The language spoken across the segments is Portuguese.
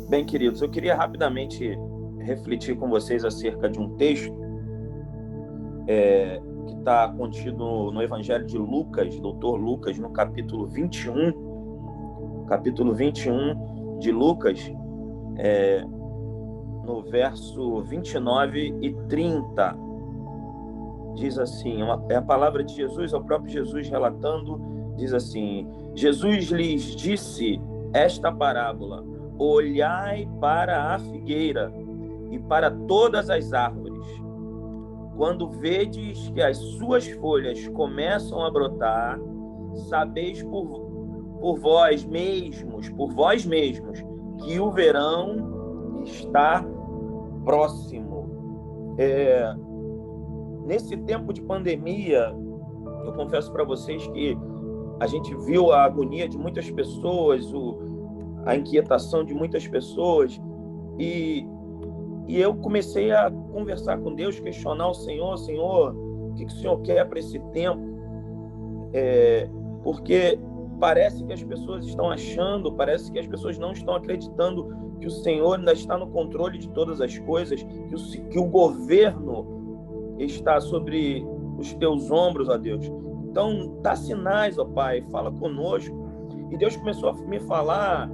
Bem, queridos, eu queria rapidamente refletir com vocês acerca de um texto que está contido no Evangelho de Lucas, doutor Lucas, no capítulo 21 de Lucas, no verso 29 e 30. Diz assim, é a palavra de Jesus, é o próprio Jesus relatando, diz assim: Jesus lhes disse esta parábola: olhai para a figueira e para todas as árvores. Quando vedes que as suas folhas começam a brotar, sabeis por vós mesmos, que o verão está próximo. Nesse tempo de pandemia, eu confesso para vocês que a gente viu a agonia de muitas pessoas, a inquietação de muitas pessoas, e eu comecei a conversar com Deus, questionar o Senhor: Senhor, o que o Senhor quer para esse tempo? Porque parece que as pessoas estão achando, parece que as pessoas não estão acreditando que o Senhor ainda está no controle de todas as coisas, que o governo está sobre os teus ombros, ó Deus. Então, dá sinais, ó Pai, fala conosco. E Deus começou a me falar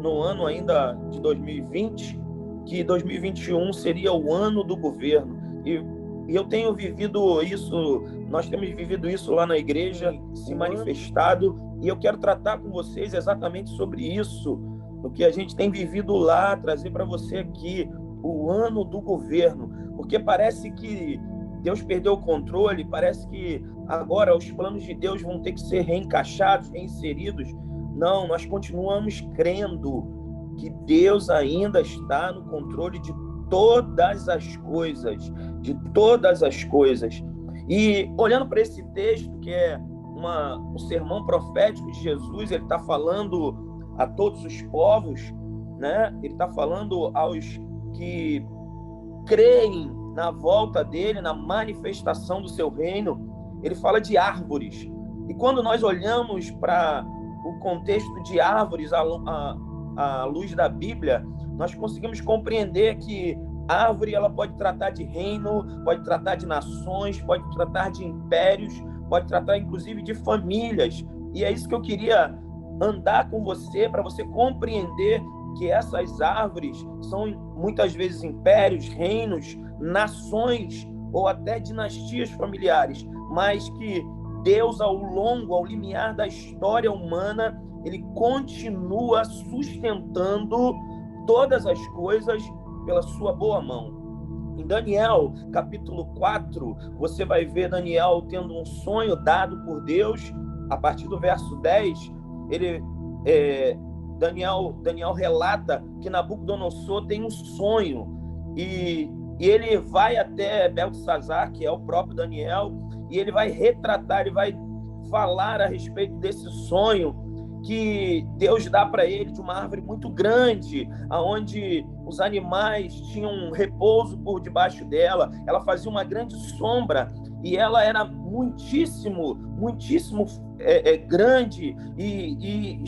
no ano ainda de 2020, que 2021 seria o ano do governo. E eu tenho vivido isso, nós temos vivido isso lá na igreja, se manifestado, e eu quero tratar com vocês exatamente sobre isso, o que a gente tem vivido lá, trazer para você aqui, o ano do governo, porque parece que Deus perdeu o controle, parece que agora os planos de Deus vão ter que ser reencaixados, reinseridos. Não, nós continuamos crendo que Deus ainda está no controle de todas as coisas, E olhando para esse texto, que é um sermão profético de Jesus, ele está falando a todos os povos, né? Ele está falando aos que creem na volta dele, na manifestação do seu reino. Ele fala de árvores. E quando nós olhamos para o contexto de árvores à luz da Bíblia, nós conseguimos compreender que árvore ela pode tratar de reino, pode tratar de nações, pode tratar de impérios, pode tratar inclusive de famílias. E é isso que eu queria andar com você, para você compreender que essas árvores são muitas vezes impérios, reinos, nações ou até dinastias familiares, mas que Deus, ao limiar da história humana, ele continua sustentando todas as coisas pela sua boa mão. Em Daniel, capítulo 4, você vai ver Daniel tendo um sonho dado por Deus. A partir do verso 10, Daniel relata que Nabucodonosor tem um sonho e ele vai até Beltesazar, que é o próprio Daniel, e ele vai retratar, ele vai falar a respeito desse sonho que Deus dá para ele, de uma árvore muito grande, onde os animais tinham repouso por debaixo dela. Ela fazia uma grande sombra e ela era muitíssimo grande e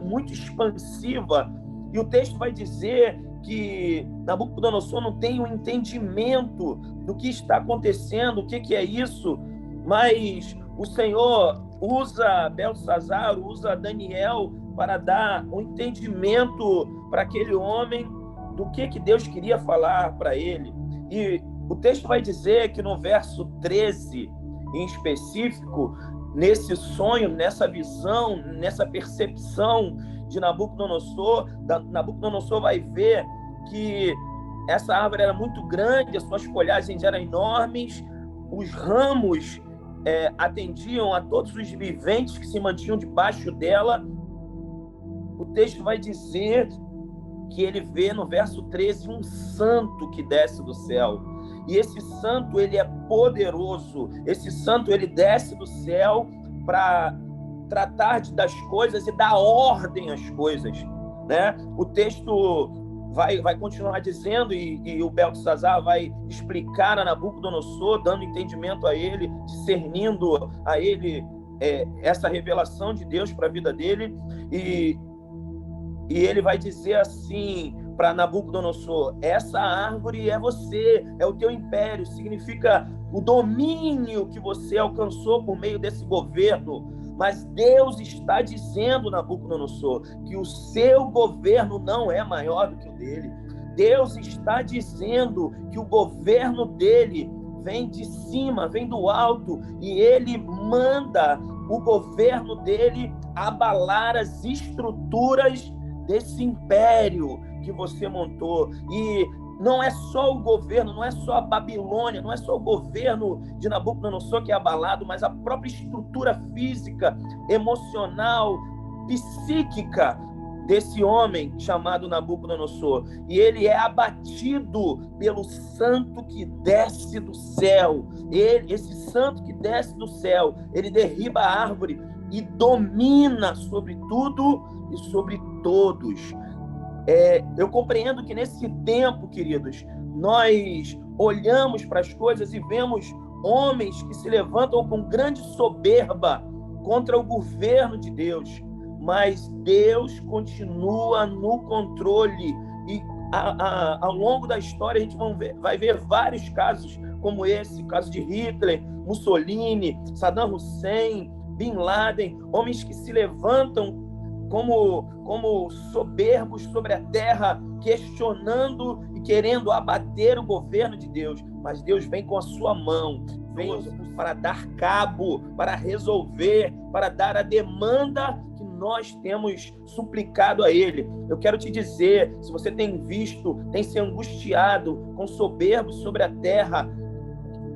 muito expansiva. E o texto vai dizer que Nabucodonosor não tem um entendimento do que está acontecendo, o que é isso, mas o Senhor usa Beltesazar, usa Daniel para dar um entendimento para aquele homem do que Deus queria falar para ele. E o texto vai dizer que no verso 13, em específico, nesse sonho, nessa visão, nessa percepção de Nabucodonosor vai ver que essa árvore era muito grande, as suas folhagens eram enormes, os ramos atendiam a todos os viventes que se mantinham debaixo dela. O texto vai dizer que ele vê no verso 13 um santo que desce do céu. E esse santo, ele é poderoso. Esse santo, ele desce do céu para tratar das coisas e dar ordem às coisas, né? O texto vai continuar dizendo, e o Beltesazar vai explicar a Nabucodonosor, dando entendimento a ele, discernindo a ele essa revelação de Deus para a vida dele, e ele vai dizer assim: para Nabucodonosor: essa árvore é você, é o teu império, significa o domínio que você alcançou por meio desse governo. Mas Deus está dizendo, Nabucodonosor, que o seu governo não é maior do que o dele. Deus está dizendo que o governo dele vem de cima, vem do alto, e ele manda o governo dele abalar as estruturas desse império que você montou. E não é só o governo, não é só a Babilônia, não é só o governo de Nabucodonosor que é abalado, mas a própria estrutura física, emocional, psíquica desse homem chamado Nabucodonosor. E ele é abatido pelo santo que desce do céu. Esse santo que desce do céu, ele derriba a árvore e domina sobre tudo e sobre todos. Eu compreendo que nesse tempo, queridos, nós olhamos para as coisas e vemos homens que se levantam com grande soberba contra o governo de Deus, mas Deus continua no controle. E ao longo da história a gente vai ver vários casos como esse, caso de Hitler, Mussolini, Saddam Hussein, Bin Laden, homens que se levantam como soberbos sobre a terra, questionando e querendo abater o governo de Deus. Mas Deus vem com a sua mão, vem para dar cabo, para resolver, para dar a demanda que nós temos suplicado a Ele. Eu quero te dizer, se você tem visto, tem se angustiado com soberbos sobre a terra,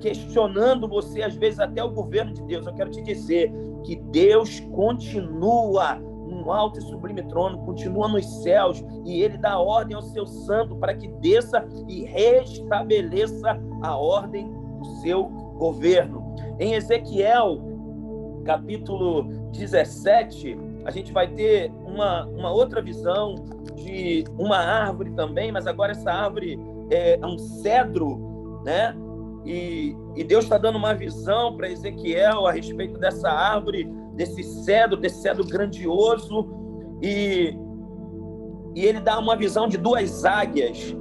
questionando você, às vezes até o governo de Deus, eu quero te dizer que Deus continua no alto e sublime trono, continua nos céus, e Ele dá ordem ao seu santo para que desça e restabeleça a ordem do seu governo. Em Ezequiel, capítulo 17, a gente vai ter uma outra visão de uma árvore também, mas agora essa árvore é um cedro, né? E Deus está dando uma visão para Ezequiel a respeito dessa árvore, desse cedro grandioso, e ele dá uma visão de duas águias.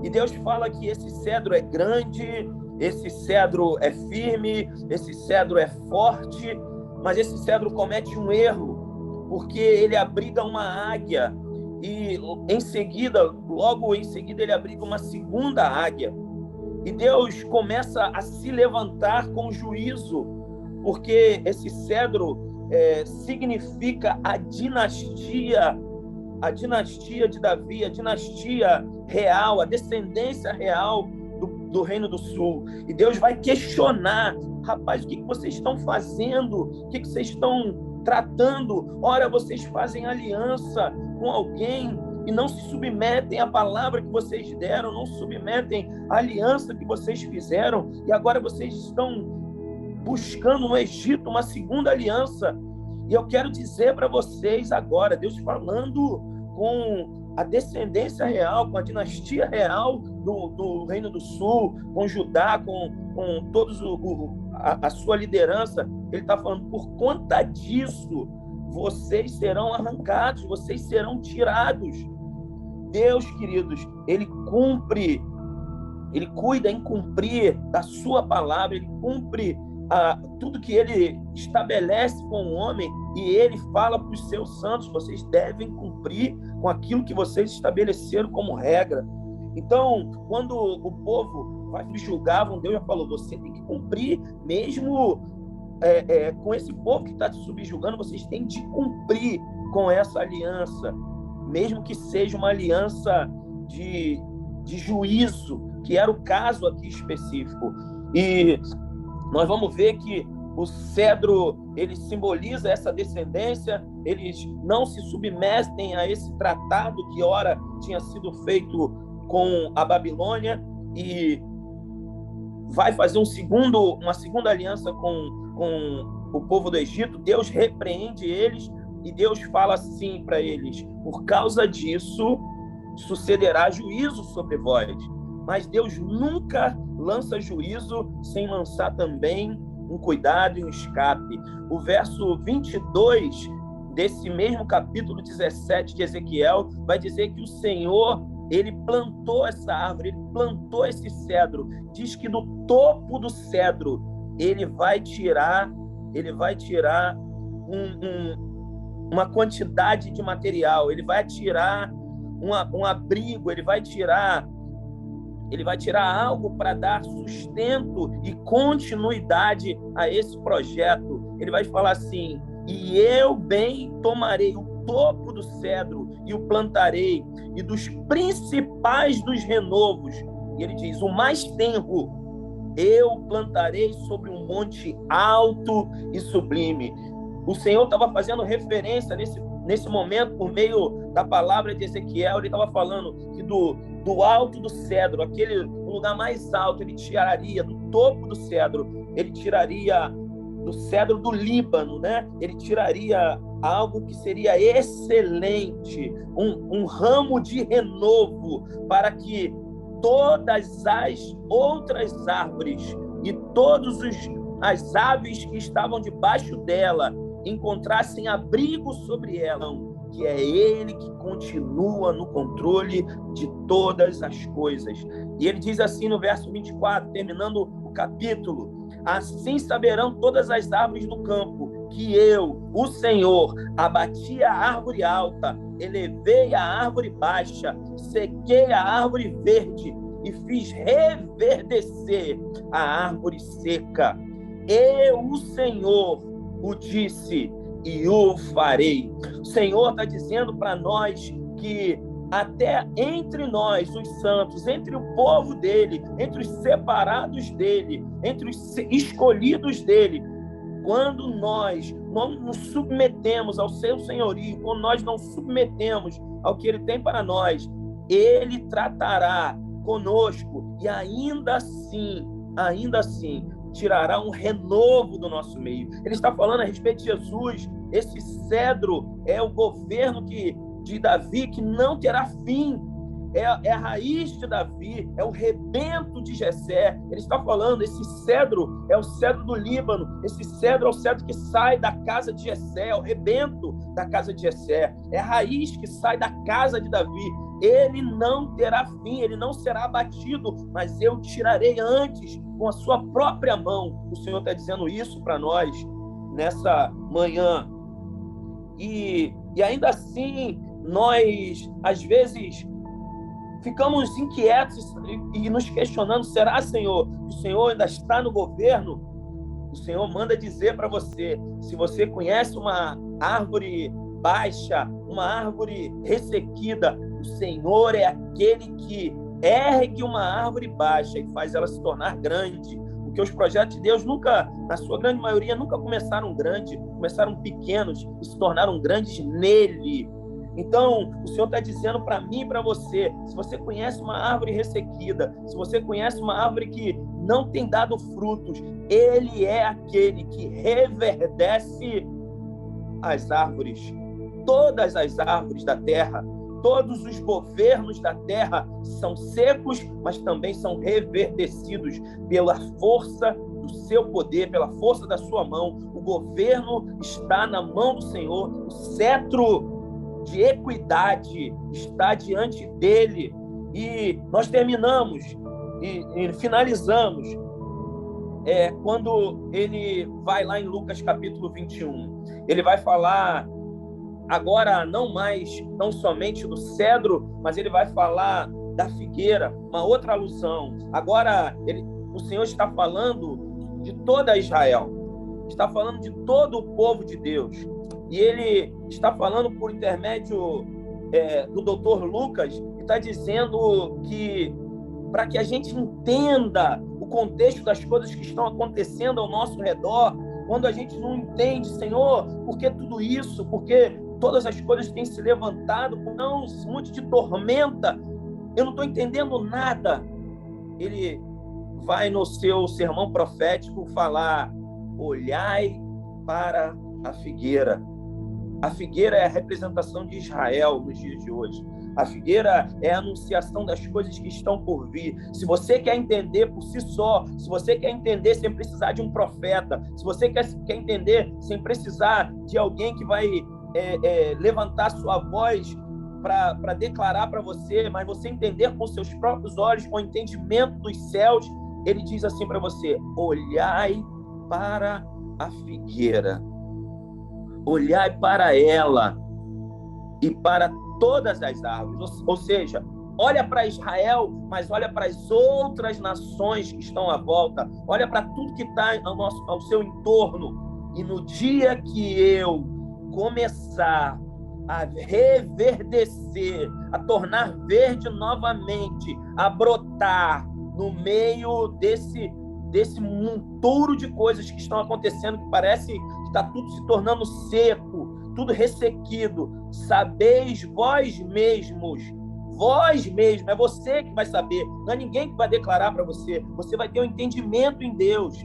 E Deus fala que esse cedro é grande, esse cedro é firme, esse cedro é forte, mas esse cedro comete um erro, porque ele abriga uma águia, e logo em seguida ele abriga uma segunda águia. E Deus começa a se levantar com juízo, porque esse cedro significa a dinastia de Davi, a dinastia real, a descendência real do Reino do Sul. E Deus vai questionar: rapaz, o que vocês estão fazendo? O que vocês estão tratando? Ora, vocês fazem aliança com alguém e não se submetem à palavra que vocês deram, não submetem à aliança que vocês fizeram, e agora vocês estão buscando no Egito uma segunda aliança. E eu quero dizer para vocês agora, Deus falando com a descendência real, com a dinastia real do Reino do Sul, com Judá, com todos a sua liderança, Ele está falando: por conta disso, vocês serão arrancados, vocês serão tirados. Deus, queridos, Ele cuida em cumprir da sua palavra, Ele cumpre tudo que Ele estabelece com o homem, e Ele fala para os seus santos: vocês devem cumprir com aquilo que vocês estabeleceram como regra. Então, quando o povo vai subjugar, Deus já falou: você tem que cumprir, mesmo com esse povo que está te subjugando, vocês têm de cumprir com essa aliança, mesmo que seja uma aliança de juízo, que era o caso aqui específico. E nós vamos ver que o cedro, ele simboliza essa descendência. Eles não se submetem a esse tratado que ora tinha sido feito com a Babilônia, e vai fazer uma segunda aliança com o povo do Egito. Deus repreende eles, e Deus fala assim para eles: por causa disso sucederá juízo sobre vós. Mas Deus nunca lança juízo sem lançar também um cuidado e um escape. O verso 22 desse mesmo capítulo 17 de Ezequiel vai dizer que o Senhor ele plantou essa árvore, ele plantou esse cedro. Diz que do topo do cedro ele vai tirar uma quantidade de material, ele vai tirar um abrigo, ele vai tirar algo para dar sustento e continuidade a esse projeto. Ele vai falar assim: e eu bem tomarei o topo do cedro e o plantarei, e dos principais dos renovos, e ele diz, o mais tenro, eu plantarei sobre um monte alto e sublime. O Senhor estava fazendo referência nesse momento, por meio da palavra de Ezequiel. Ele estava falando que do alto do cedro, aquele lugar mais alto, ele tiraria, do topo do cedro, ele tiraria do cedro do Líbano, né? Ele tiraria algo que seria excelente, um ramo de renovo, para que todas as outras árvores e todas as aves que estavam debaixo dela encontrassem abrigo sobre ela, que é Ele que continua no controle de todas as coisas. E ele diz assim no verso 24, terminando o capítulo: assim saberão todas as árvores do campo que eu, o Senhor, abati a árvore alta, elevei a árvore baixa, sequei a árvore verde e fiz reverdecer a árvore seca. Eu, o Senhor, o disse e o farei. O Senhor está dizendo para nós que até entre nós, os santos, entre o povo dele, entre os separados dele, entre os escolhidos dele, quando nós não nos submetemos ao seu senhorio, quando nós não submetemos ao que ele tem para nós, ele tratará conosco e ainda assim, tirará um renovo do nosso meio. Ele está falando a respeito de Jesus. Esse cedro é o governo de Davi que não terá fim. É a raiz de Davi, é o rebento de Jessé. Ele está falando, esse cedro é o cedro do Líbano, esse cedro é o cedro que sai da casa de Jessé, é o rebento da casa de Jessé, é a raiz que sai da casa de Davi. Ele não terá fim, ele não será abatido, mas eu tirarei antes com a sua própria mão. O Senhor está dizendo isso para nós nessa manhã. E ainda assim, nós, às vezes, ficamos inquietos e nos questionando: será, Senhor, que o Senhor ainda está no governo? O Senhor manda dizer para você: se você conhece uma árvore baixa, uma árvore ressequida, o Senhor é aquele que ergue uma árvore baixa e faz ela se tornar grande. Porque os projetos de Deus nunca, na sua grande maioria, nunca começaram grandes, começaram pequenos e se tornaram grandes nele. Então, o Senhor está dizendo para mim e para você: se você conhece uma árvore ressequida, se você conhece uma árvore que não tem dado frutos, Ele é aquele que reverdece as árvores. Todas as árvores da terra, todos os governos da terra são secos, mas também são reverdecidos pela força do seu poder, pela força da sua mão. O governo está na mão do Senhor, o cetro de equidade está diante dele. E nós terminamos e finalizamos quando ele vai lá em Lucas capítulo 21. Ele vai falar agora não somente do cedro, mas ele vai falar da figueira, uma outra alusão. Agora o Senhor está falando de toda Israel, está falando de todo o povo de Deus. E ele está falando por intermédio do doutor Lucas, e está dizendo que, para que a gente entenda o contexto das coisas que estão acontecendo ao nosso redor, quando a gente não entende, Senhor, por que tudo isso? Por que todas as coisas têm se levantado? Não, esse monte de tormenta, eu não estou entendendo nada. Ele vai no seu sermão profético falar: olhai para a figueira. A figueira é a representação de Israel nos dias de hoje. A figueira é a anunciação das coisas que estão por vir. Se você quer entender por si só, se você quer entender sem precisar de um profeta, se você quer entender sem precisar de alguém que vai levantar sua voz para declarar para você, mas você entender com seus próprios olhos, com o entendimento dos céus. Ele diz assim para você: olhai para a figueira, olhai para ela e para todas as árvores. Ou seja, olha para Israel, mas olha para as outras nações que estão à volta, olha para tudo que está ao seu entorno. E no dia que eu começar a reverdecer, a tornar verde novamente, a brotar no meio desse monturo de coisas que estão acontecendo, que parece que está tudo se tornando seco, tudo ressequido, sabeis vós mesmos, é você que vai saber, não é ninguém que vai declarar para você. Você vai ter um entendimento em Deus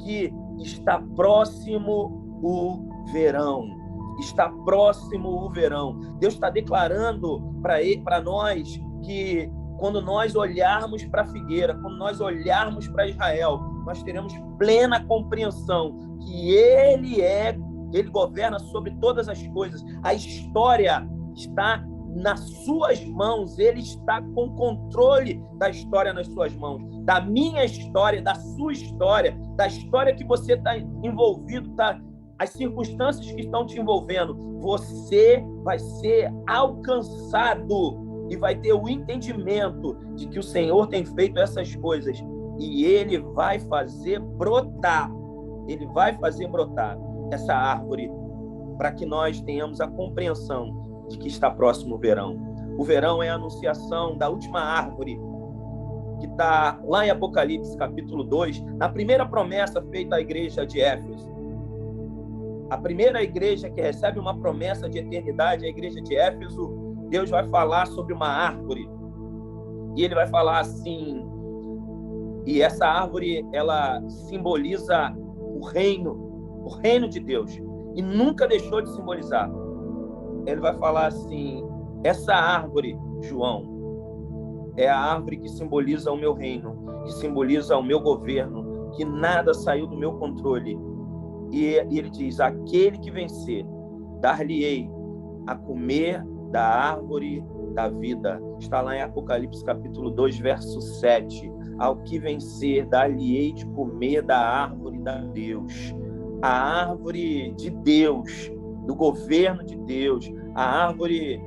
que está próximo o verão. Está próximo o verão. Deus está declarando para nós que quando nós olharmos para a figueira, quando nós olharmos para Israel, nós teremos plena compreensão que Ele governa sobre todas as coisas. A história está nas suas mãos. Ele está com o controle da história nas suas mãos. Da minha história, da sua história, da história que você está envolvido, as circunstâncias que estão te envolvendo. Você vai ser alcançado e vai ter o entendimento de que o Senhor tem feito essas coisas e Ele vai fazer brotar. Ele vai fazer brotar essa árvore para que nós tenhamos a compreensão de que está próximo o verão. O verão é a anunciação da última árvore que está lá em Apocalipse, capítulo 2, na primeira promessa feita à igreja de Éfeso. A primeira igreja que recebe uma promessa de eternidade, a igreja de Éfeso. Deus vai falar sobre uma árvore. E ele vai falar assim, e essa árvore, ela simboliza o reino de Deus. E nunca deixou de simbolizar. Ele vai falar assim: essa árvore, João, é a árvore que simboliza o meu reino, que simboliza o meu governo, que nada saiu do meu controle. E ele diz: aquele que vencer, dar-lhe-ei a comer da árvore da vida. Está lá em Apocalipse capítulo 2, verso 7. Ao que vencer, dar-lhe-ei de comer da árvore da Deus. A árvore de Deus, do governo de Deus, a árvore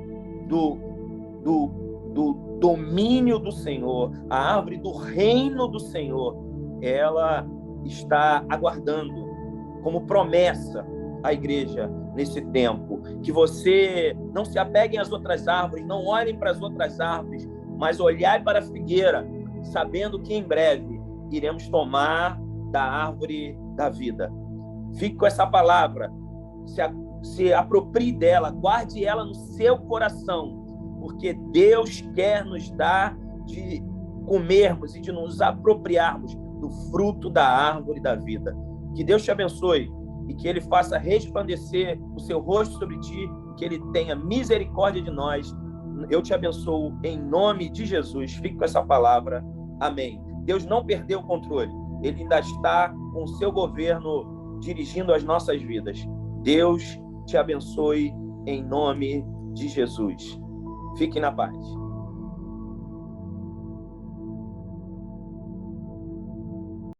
do domínio do Senhor, a árvore do reino do Senhor, ela está aguardando como promessa a igreja nesse tempo, que você não se apeguem às outras árvores, não olhem para as outras árvores, mas olhai para a figueira, sabendo que em breve iremos tomar da árvore da vida. Fique com essa palavra, se aproprie dela, guarde ela no seu coração, porque Deus quer nos dar de comermos e de nos apropriarmos do fruto da árvore da vida. Que Deus te abençoe e que Ele faça resplandecer o seu rosto sobre ti, que Ele tenha misericórdia de nós. Eu te abençoo em nome de Jesus. Fique com essa palavra. Amém. Deus não perdeu o controle. Ele ainda está com o seu governo dirigindo as nossas vidas. Deus te abençoe em nome de Jesus. Fique na paz.